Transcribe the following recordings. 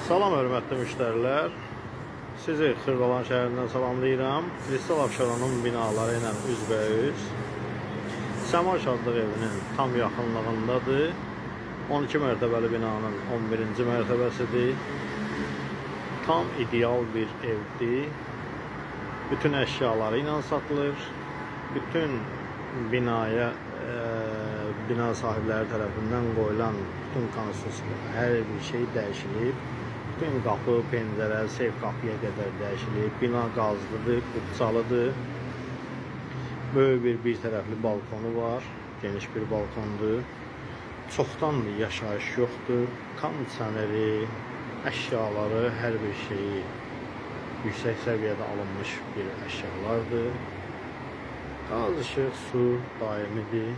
Salam hörmətli müştərilər. Sizi Xırdalan şəhərindən salamlayıram. Kristal Abşeronun binaları ilə üzbəüz Səma Şadlıq evinin tam yaxınlığındadır. 12 mərtəbəli binanın 11-ci mərtəbəsidir. Tam ideal bir evdir. Bütün əşyaları ilə satılır. Bütün binaya bina sahibləri tərəfindən qoyulan bütün konstruksiya, hər bir şey dəyişilib. Bütün qapı, pəncərə, sev qapıya qədər dəyişilib. Bina qazlıdır, qubçalıdır. Böyük bir tərəfli balkonu var. Geniş bir balkondur. Çoxdandır yaşayış yoxdur. Kondisioneri, əşyaları, hər bir şeyi yüksək səviyyədə alınmış bir əşyalardır. Qaz, işıq, su daimidir.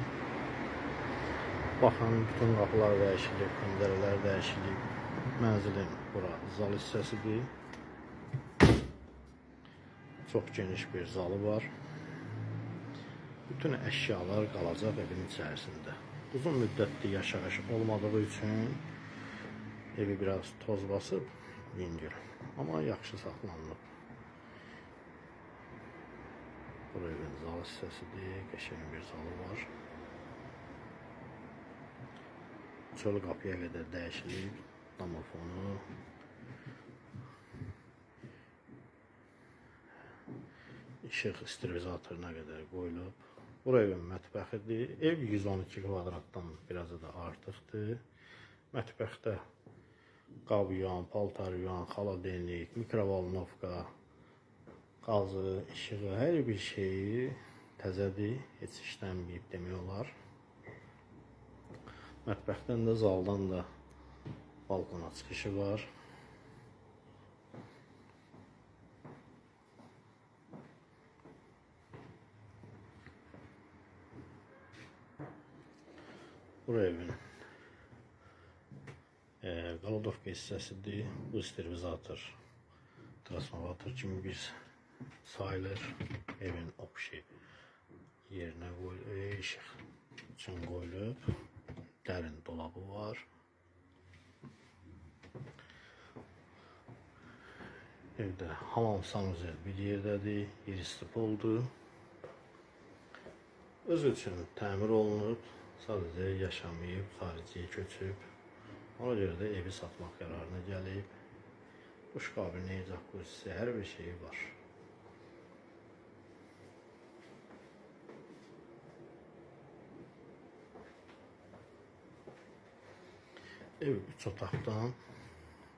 Baxın, bütün qapılar dəyişilib, pəncərələr dəyişilib. Mənzilin bura zal hissəsidir. Çox geniş bir zalı var. Bütün əşyalar qalacaq evin içərisində. Uzun müddətli yaşayış olmadığı üçün evi biraz toz basıb, yüngül. Amma yaxşı saxlanılıb. Bu evin zal hissəsidir, qəşəng bir zalı var. Çöl qapıya qədər dəyişilib, damafonu, işıq sterilizatoruna qədər qoyulub. Bura evin mətbəxidir. Ev 112 kvadratdan biraz da artıqdır. Mətbəxdə qab yuyan, paltar yuyan, xaladenlik, mikrovolnovka, qazı, işığı, hər bir şeyi təzədir. Heç işlənməyib demək olar. Mətbəxdən də, zaldan da balkona çıxışı var. Bura evin qaladovka hissəsidir. Bu sterilizator, transformator kimi bir sayılır. Evin opşi yerinə qoyulub, işıq üçün qoyulub. Dərin dolabı var. Evdə hamam sanuzel bir yerdədir. Yeri stipoldur. Öz üçün təmir olunub. Sadəcə yaşamayıb, xariciyə köçüb. Ona görə də evi satmaq qərarına gəlib. Duş kabini, jakuzzisi, hər bir şeyi var. Ev 3 otaqdan